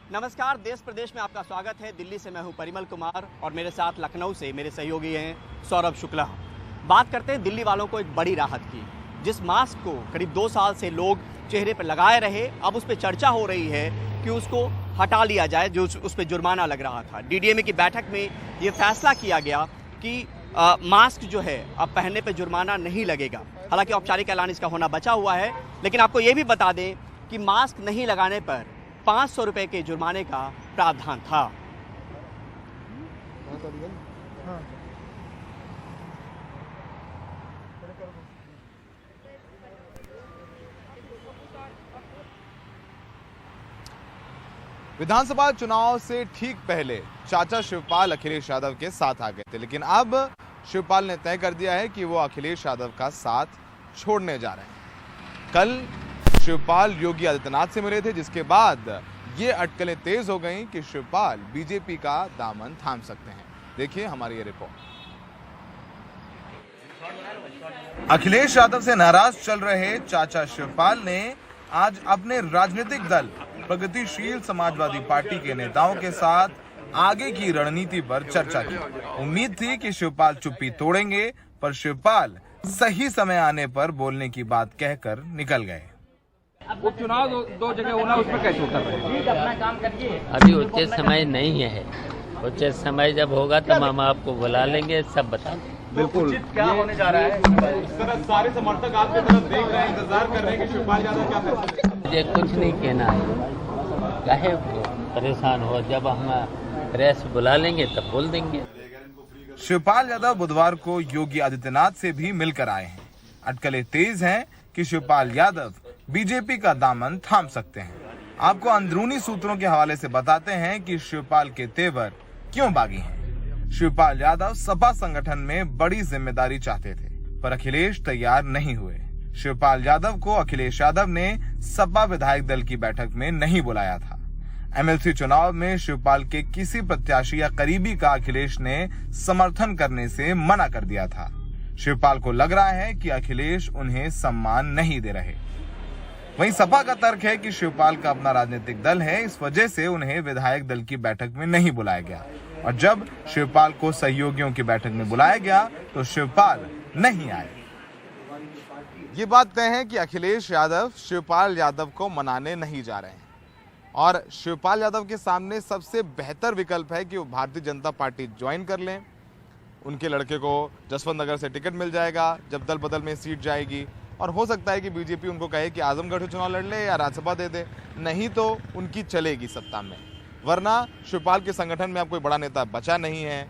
नमस्कार, देश प्रदेश में आपका स्वागत है। दिल्ली से मैं हूं परिमल कुमार और मेरे साथ लखनऊ से मेरे सहयोगी हैं सौरभ शुक्ला। बात करते हैं दिल्ली वालों को एक बड़ी राहत की। जिस मास्क को करीब 2 साल से लोग चेहरे पर लगाए रहे, अब उस पर चर्चा हो रही है कि उसको हटा लिया जाए, जो उस पर जुर्माना लग रहा था। डीडीएमए की बैठक में ये फैसला किया गया कि मास्क जो है अब पहनने पर जुर्माना नहीं लगेगा। हालांकि औपचारिक ऐलान इसका होना बचा हुआ है, लेकिन आपको ये भी बता दें कि मास्क नहीं लगाने पर 500 रुपये के जुर्माने का प्रावधान था। विधानसभा चुनाव से ठीक पहले चाचा शिवपाल अखिलेश यादव के साथ आ गए थे, लेकिन अब शिवपाल ने तय कर दिया है कि वो अखिलेश यादव का साथ छोड़ने जा रहे हैं। कल शिवपाल योगी आदित्यनाथ से मिले थे, जिसके बाद ये अटकलें तेज हो गईं कि शिवपाल बीजेपी का दामन थाम सकते हैं। देखिए हमारी ये रिपोर्ट। अखिलेश यादव से नाराज चल रहे चाचा शिवपाल ने आज अपने राजनीतिक दल प्रगतिशील समाजवादी पार्टी के नेताओं के साथ आगे की रणनीति पर चर्चा की। उम्मीद थी कि शिवपाल चुप्पी तोड़ेंगे, पर शिवपाल सही समय आने पर बोलने की बात कहकर निकल गए। उपचुनाव दो जगह होना, उसमें कैसे उतर रहे हैं? अपना काम करिए। अभी उचित समय नहीं है। उचित समय जब होगा तब हम आपको बुला लेंगे, सब बता देंगे। बिल्कुल। क्या होने जा रहा है? इस तरह सारे समर्थक आपकी तरफ देख रहे हैं, इंतजार कर रहे हैं कि शिवपाल यादव क्या फैसला। मुझे कुछ नहीं कहना है, काहे परेशान हो। जब हम प्रेस बुला लेंगे तब बोल देंगे। शिवपाल यादव बुधवार को योगी आदित्यनाथ से भी मिलकर आए हैं। अटकलें तेज हैं कि शिवपाल यादव बीजेपी का दामन थाम सकते हैं। आपको अंदरूनी सूत्रों के हवाले से बताते हैं कि शिवपाल के तेवर क्यों बागी हैं। शिवपाल यादव सपा संगठन में बड़ी जिम्मेदारी चाहते थे, पर अखिलेश तैयार नहीं हुए। शिवपाल यादव को अखिलेश यादव ने सपा विधायक दल की बैठक में नहीं बुलाया था। एमएलसी चुनाव में शिवपाल के किसी प्रत्याशी या करीबी का अखिलेश ने समर्थन करने से मना कर दिया था। शिवपाल को लग रहा है कि अखिलेश उन्हें सम्मान नहीं दे रहे। वहीं सपा का तर्क है कि शिवपाल का अपना राजनीतिक दल है, इस वजह से उन्हें विधायक दल की बैठक में नहीं बुलाया गया, और जब शिवपाल को सहयोगियों की बैठक में बुलाया गया तो शिवपाल नहीं आए। ये बात तय है कि अखिलेश यादव शिवपाल यादव को मनाने नहीं जा रहे हैं, और शिवपाल यादव के सामने सबसे बेहतर विकल्प है कि वो भारतीय जनता पार्टी ज्वाइन कर लें। उनके लड़के को जसवंत नगर से टिकट मिल जाएगा जब दल बदल में सीट जाएगी, और हो सकता है कि बीजेपी उनको कहे कि आजमगढ़ से चुनाव लड़ ले या राज्यसभा दे दे, नहीं तो उनकी चलेगी सत्ता में। वरना शिवपाल के संगठन में अब कोई बड़ा नेता बचा नहीं है।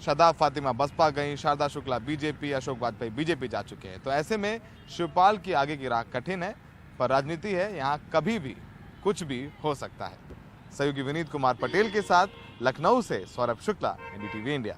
शादाब फातिमा बसपा गई, शारदा शुक्ला बीजेपी, अशोक वाजपेयी बीजेपी जा चुके हैं। तो ऐसे में शिवपाल की आगे की राह कठिन है, पर राजनीति है, यहाँ कभी भी कुछ भी हो सकता है। सहयोगी विनीत कुमार पटेल के साथ लखनऊ से सौरभ शुक्ला, एनडीटीवी इंडिया।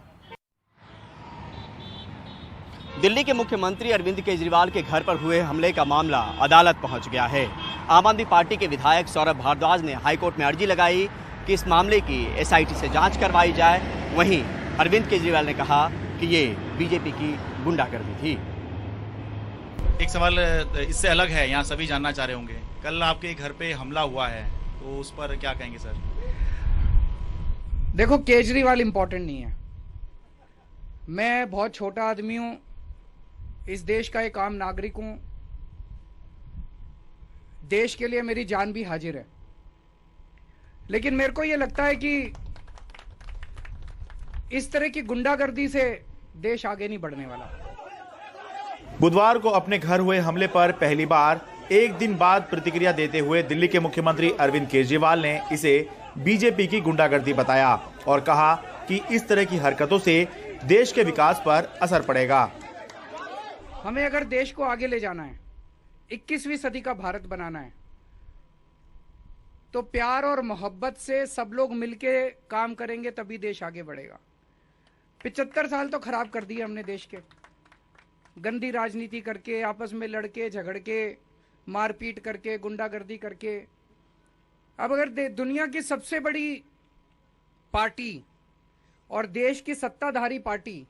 दिल्ली के मुख्यमंत्री अरविंद केजरीवाल के घर पर हुए हमले का मामला अदालत पहुंच गया है। आम आदमी पार्टी के विधायक सौरभ भारद्वाज ने हाईकोर्ट में अर्जी लगाई कि इस मामले की एसआईटी से जांच करवाई जाए। वहीं अरविंद केजरीवाल ने कहा कि ये बीजेपी की गुंडागर्दी थी। एक सवाल इससे अलग है, यहाँ सभी जानना चाह रहे होंगे, कल आपके घर पे हमला हुआ है, तो उस पर क्या कहेंगे सर? देखो, केजरीवाल इंपॉर्टेंट नहीं है। मैं बहुत छोटा आदमी हूं, इस देश का एक आम नागरिक हूं। देश के लिए मेरी जान भी हाजिर है, लेकिन मेरे को यह लगता है कि इस तरह की गुंडागर्दी से देश आगे नहीं बढ़ने वाला। बुधवार को अपने घर हुए हमले पर पहली बार एक दिन बाद प्रतिक्रिया देते हुए दिल्ली के मुख्यमंत्री अरविंद केजरीवाल ने इसे बीजेपी की गुंडागर्दी बताया और कहा कि इस तरह की हरकतों से देश के विकास पर असर पड़ेगा। हमें अगर देश को आगे ले जाना है, 21वीं सदी का भारत बनाना है, तो प्यार और मोहब्बत से सब लोग मिलके काम करेंगे, तभी देश आगे बढ़ेगा। 75 साल तो खराब कर दिए हमने देश के, गंदी राजनीति करके, आपस में लड़के झगड़ के, मारपीट करके, गुंडागर्दी करके। अब अगर दुनिया की सबसे बड़ी पार्टी और देश की सत्ताधारी पार्टी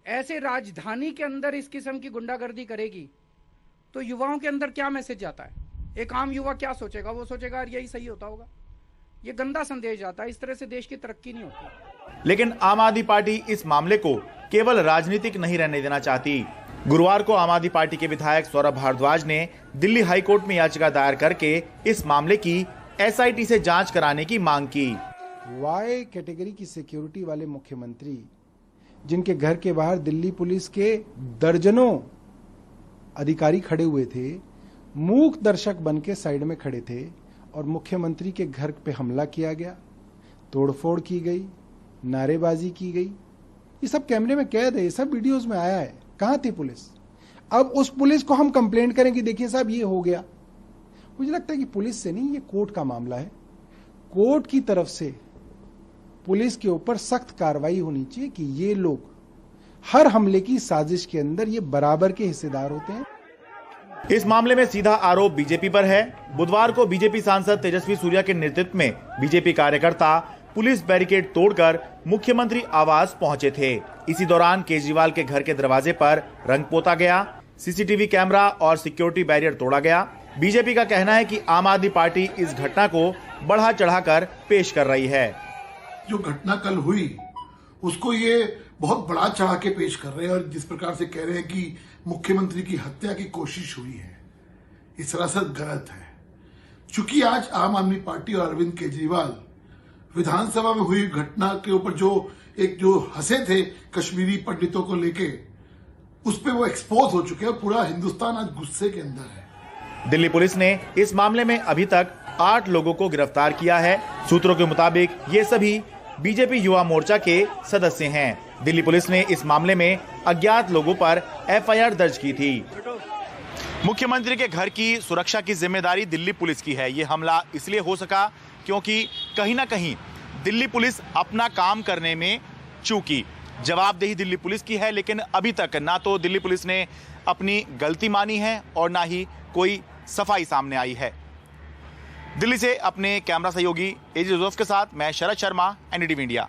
ऐसे राजधानी के अंदर इस किस्म की गुंडागर्दी करेगी, तो युवाओं के अंदर क्या मैसेज जाता है? एक आम युवा क्या सोचेगा? वो सोचेगा यार यही सही होता होगा, ये गंदा संदेश जाता है। इस तरह से देश की तरक्की नहीं होती। लेकिन आम आदमी पार्टी इस मामले को केवल राजनीतिक नहीं रहने देना चाहती। गुरुवार को आम आदमी पार्टी के विधायक सौरभ भारद्वाज ने दिल्ली हाई कोर्ट में याचिका दायर करके इस मामले की एसआईटी से जांच कराने की मांग की। वाई कैटेगरी की सिक्योरिटी वाले मुख्यमंत्री, जिनके घर के बाहर दिल्ली पुलिस के दर्जनों अधिकारी खड़े हुए थे, मूक दर्शक बन के साइड में खड़े थे और मुख्यमंत्री के घर पे हमला किया गया, तोड़फोड़ की गई, नारेबाजी की गई। ये सब कैमरे में कैद है, ये सब वीडियोस में आया है। कहां थी पुलिस? अब उस पुलिस को हम कंप्लेंट करेंगे, देखिए साहब ये हो गया। मुझे लगता है कि पुलिस से नहीं, ये कोर्ट का मामला है। कोर्ट की तरफ से पुलिस के ऊपर सख्त कार्रवाई होनी चाहिए कि ये लोग हर हमले की साजिश के अंदर ये बराबर के हिस्सेदार होते हैं। इस मामले में सीधा आरोप बीजेपी पर है। बुधवार को बीजेपी सांसद तेजस्वी सूर्या के नेतृत्व में बीजेपी कार्यकर्ता पुलिस बैरिकेड तोड़कर मुख्यमंत्री आवास पहुंचे थे। इसी दौरान केजरीवाल के घर के दरवाजे पर रंग पोता गया, सीसीटीवी कैमरा और सिक्योरिटी बैरियर तोड़ा गया। बीजेपी का कहना है कि आम आदमी पार्टी इस घटना को बढ़ा चढ़ाकर पेश कर रही है। जो घटना कल हुई उसको ये बहुत बड़ा चढ़ा के पेश कर रहे हैं और जिस प्रकार से कह रहे हैं कि मुख्यमंत्री की हत्या की कोशिश हुई है, ये सरासर गलत है। चूंकि आज आम आदमी पार्टी और अरविंद केजरीवाल विधानसभा में हुई घटना के ऊपर जो हंसे थे कश्मीरी पंडितों को लेके, उस पे वो एक्सपोज हो चुके हैं। पूरा हिंदुस्तान आज गुस्से के अंदर है। दिल्ली पुलिस ने इस मामले में अभी तक 8 लोगों को गिरफ्तार किया है। सूत्रों के मुताबिक ये सभी बीजेपी युवा मोर्चा के सदस्य हैं। दिल्ली पुलिस ने इस मामले में अज्ञात लोगों पर एफआईआर दर्ज की थी। मुख्यमंत्री के घर की सुरक्षा की जिम्मेदारी दिल्ली पुलिस की है। ये हमला इसलिए हो सका क्योंकि कहीं ना कहीं दिल्ली पुलिस अपना काम करने में चूकी। जवाबदेही दिल्ली पुलिस की है, लेकिन अभी तक ना तो दिल्ली पुलिस ने अपनी गलती मानी है और ना ही कोई सफाई सामने आई है। दिल्ली से अपने कैमरा सहयोगी एजी जोसेफ के साथ मैं शरद शर्मा, एनडीटीवी इंडिया।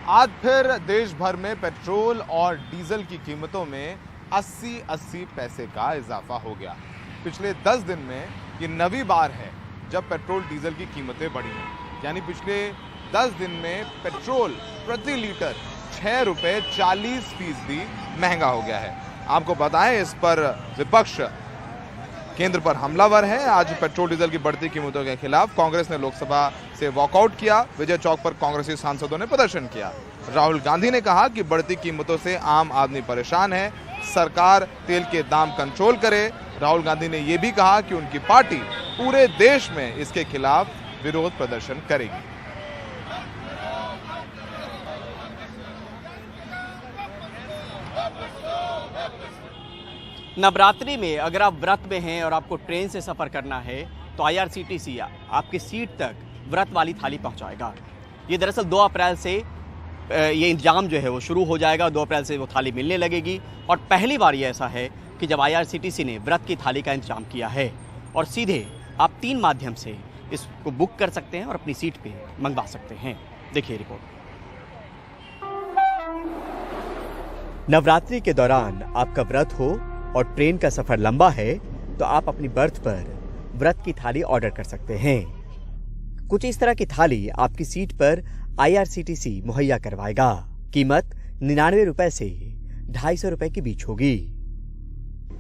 आज फिर देश भर में पेट्रोल और डीजल की कीमतों में 80 पैसे का इजाफा हो गया। पिछले 10 दिन में ये नवी बार है जब पेट्रोल डीजल की कीमतें बढ़ी हैं। यानी पिछले 10 दिन में पेट्रोल प्रति लीटर 6 रुपये 40% महंगा हो गया है। आपको बताएं, इस पर विपक्ष केंद्र पर हमलावर है। आज पेट्रोल डीजल की बढ़ती कीमतों के खिलाफ कांग्रेस ने लोकसभा से वॉकआउट किया। विजय चौक पर कांग्रेसी सांसदों ने प्रदर्शन किया। राहुल गांधी ने कहा कि बढ़ती कीमतों से आम आदमी परेशान है, सरकार तेल के दाम कंट्रोल करे। राहुल गांधी ने यह भी कहा कि उनकी पार्टी पूरे देश में इसके खिलाफ विरोध प्रदर्शन करेगी। नवरात्रि में अगर आप व्रत में हैं और आपको ट्रेन से सफ़र करना है तो IRCTC आपकी सीट तक व्रत वाली थाली पहुंचाएगा। ये दरअसल 2 अप्रैल से ये इंतजाम जो है वो शुरू हो जाएगा। 2 अप्रैल से वो थाली मिलने लगेगी और पहली बार ये ऐसा है कि जब IRCTC ने व्रत की थाली का इंतजाम किया है और सीधे आप 3 माध्यम से इसको बुक कर सकते हैं और अपनी सीट पे मंगवा सकते हैं। देखिए रिपोर्ट। नवरात्रि के दौरान आपका व्रत हो और ट्रेन का सफर लंबा है तो आप अपनी बर्थ पर व्रत की थाली ऑर्डर कर सकते हैं। कुछ इस तरह की थाली आपकी सीट पर IRCTC मुहैया करवाएगा। कीमत 99 रुपए से 250 रुपए के बीच होगी।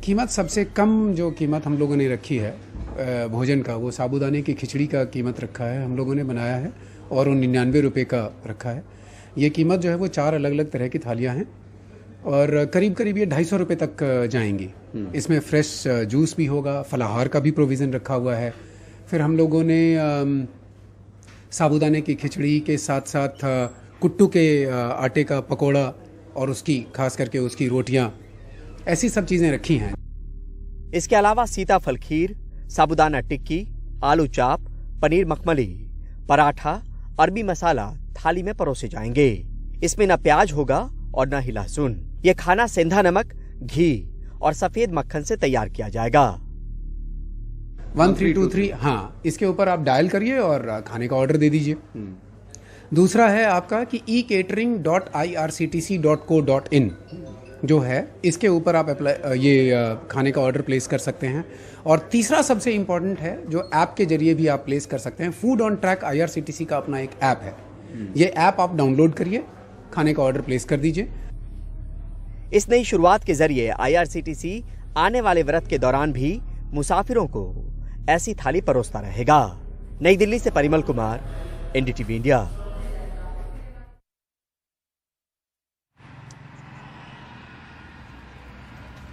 कीमत सबसे कम जो कीमत हम लोगों ने रखी है भोजन का, वो साबूदाने की खिचड़ी का कीमत रखा है, हम लोगों ने बनाया है और वो 99 रुपये का रखा है। ये कीमत जो है वो 4 अलग अलग तरह की थालियां हैं और करीब करीब ये 250 रुपये तक जाएंगी। इसमें फ्रेश जूस भी होगा, फलाहार का भी प्रोविज़न रखा हुआ है। फिर हम लोगों ने साबूदाने की खिचड़ी के साथ साथ कुट्टू के आटे का पकोड़ा और उसकी खास करके उसकी रोटियां, ऐसी सब चीज़ें रखी हैं। इसके अलावा सीताफल खीर, साबूदाना टिक्की, आलू चाप, पनीर मखमली, पराठा, अरबी मसाला थाली में परोसे जाएंगे। इसमें न प्याज होगा और न ही लहसुन। यह खाना सेंधा नमक, घी और सफेद मक्खन से तैयार किया जाएगा। 1323 हाँ, इसके ऊपर आप डायल करिए और खाने का ऑर्डर दे दीजिए। दूसरा है आपका कि e-catering.irctc.co.in, जो है इसके ऊपर आप ये खाने का ऑर्डर प्लेस कर सकते हैं। और तीसरा सबसे इम्पॉर्टेंट है जो ऐप के जरिए भी आप प्लेस कर सकते हैं। फूड ऑन ट्रैक IRCTC का अपना एक ऐप है, ये ऐप आप डाउनलोड करिए, खाने का ऑर्डर प्लेस कर दीजिए। इस नई शुरुआत के जरिए IRCTC आने वाले व्रत के दौरान भी मुसाफिरों को ऐसी थाली परोसता रहेगा। नई दिल्ली से परिमल कुमार, NDTV इंडिया।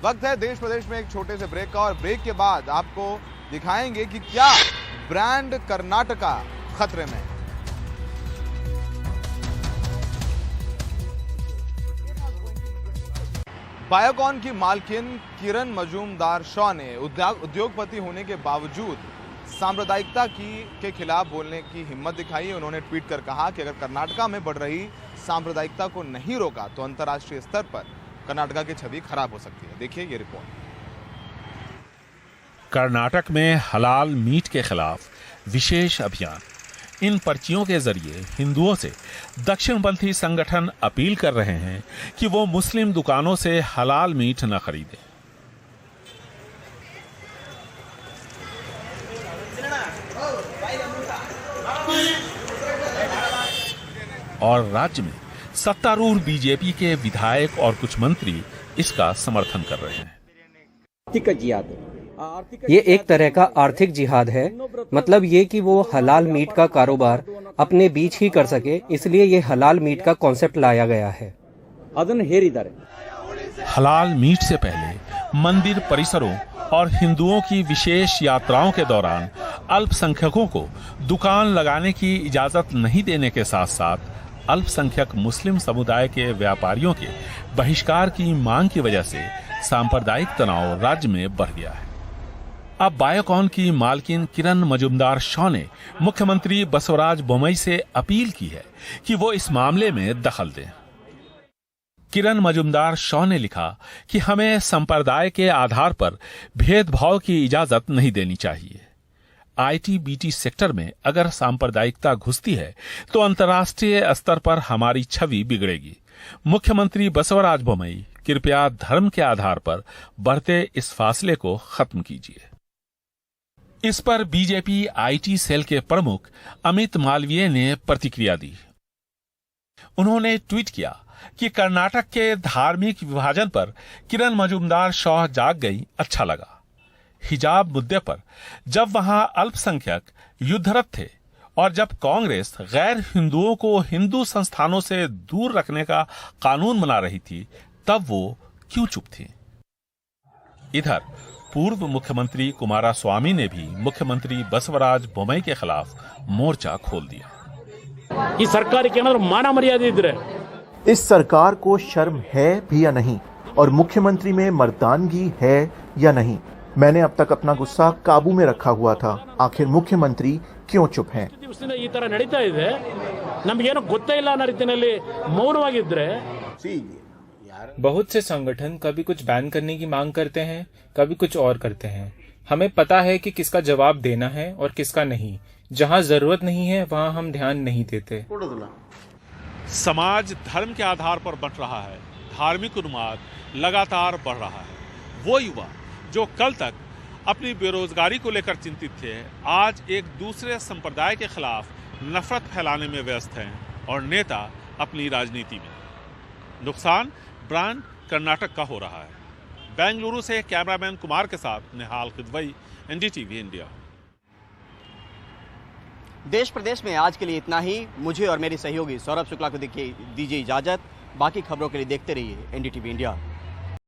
वक्त है देश प्रदेश में एक छोटे से ब्रेक का, और ब्रेक के बाद आपको दिखाएंगे कि क्या ब्रांड कर्नाटका खतरे में। बायोकॉन की मालकिन किरण मजूमदार शॉ ने उद्योगपति होने के बावजूद सांप्रदायिकता के खिलाफ बोलने की हिम्मत दिखाई। उन्होंने ट्वीट कर कहा कि अगर कर्नाटका में बढ़ रही सांप्रदायिकता को नहीं रोका तो अंतर्राष्ट्रीय स्तर पर कर्नाटका की छवि खराब हो सकती है। देखिए ये रिपोर्ट। कर्नाटक में हलाल मीट के खिलाफ विशेष अभियान। इन पर्चियों के जरिए हिंदुओं से दक्षिणपंथी संगठन अपील कर रहे हैं कि वो मुस्लिम दुकानों से हलाल मीट न खरीदें। और राज्य में सत्तारूढ़ बीजेपी के विधायक और कुछ मंत्री इसका समर्थन कर रहे हैं। ये एक तरह का आर्थिक जिहाद है। मतलब ये कि वो हलाल मीट का कारोबार अपने बीच ही कर सके, इसलिए ये हलाल मीट का कॉन्सेप्ट लाया गया है। हलाल मीट से पहले मंदिर परिसरों और हिंदुओं की विशेष यात्राओं के दौरान अल्पसंख्यकों को दुकान लगाने की इजाजत नहीं देने के साथ साथ अल्पसंख्यक मुस्लिम समुदाय के व्यापारियों के बहिष्कार की मांग की वजह से सांप्रदायिक तनाव राज्य में बढ़ गया है। अब बायोकॉन की मालकिन किरण मजूमदार शॉ ने मुख्यमंत्री बसवराज बोम्मई से अपील की है कि वो इस मामले में दखल दें। किरण मजूमदार शॉ ने लिखा कि हमें संप्रदाय के आधार पर भेदभाव की इजाजत नहीं देनी चाहिए। IT-BT सेक्टर में अगर सांप्रदायिकता घुसती है तो अंतर्राष्ट्रीय स्तर पर हमारी छवि बिगड़ेगी। मुख्यमंत्री बसवराज बोम्मई, कृपया धर्म के आधार पर बढ़ते इस फासले को खत्म कीजिए। इस पर बीजेपी IT सेल के प्रमुख अमित मालवीय ने प्रतिक्रिया दी। उन्होंने ट्वीट किया कि कर्नाटक के धार्मिक विभाजन पर किरण मजूमदार शॉ जाग गई, अच्छा लगा। हिजाब मुद्दे पर जब वहां अल्पसंख्यक युद्धरत थे और जब कांग्रेस गैर हिंदुओं को हिंदू संस्थानों से दूर रखने का कानून बना रही थी, तब वो क्यों चुप थी? इधर पूर्व मुख्यमंत्री कुमारस्वामी ने भी मुख्यमंत्री बसवराज बोम्मई के खिलाफ मोर्चा खोल दिया। इस सरकार के माना मर्यादा इधर, इस सरकार को शर्म है भी या नहीं, और मुख्यमंत्री में मर्दानगी है या नहीं। मैंने अब तक अपना गुस्सा काबू में रखा हुआ था, आखिर मुख्यमंत्री क्यों चुप हैं? बहुत से संगठन कभी कुछ बैन करने की मांग करते हैं, कभी कुछ और करते हैं। हमें पता है कि किसका जवाब देना है और किसका नहीं। जहां जरूरत नहीं है वहां हम ध्यान नहीं देते। समाज धर्म के आधार पर बंट रहा है, धार्मिक उन्माद लगातार बढ़ रहा है। वो युवा जो कल तक अपनी बेरोजगारी को लेकर चिंतित थे, आज एक दूसरे संप्रदाय के खिलाफ नफरत फैलाने में व्यस्त हैं और नेता अपनी राजनीति में। नुकसान ब्रांड कर्नाटक का हो रहा है। बेंगलुरु से कैमरामैन कुमार के साथ निहाल किदवई, NDTV इंडिया। देश प्रदेश में आज के लिए इतना ही। मुझे और मेरे सहयोगी सौरभ शुक्ला को दीजिए इजाजत। बाकी खबरों के लिए देखते रहिए NDTV इंडिया।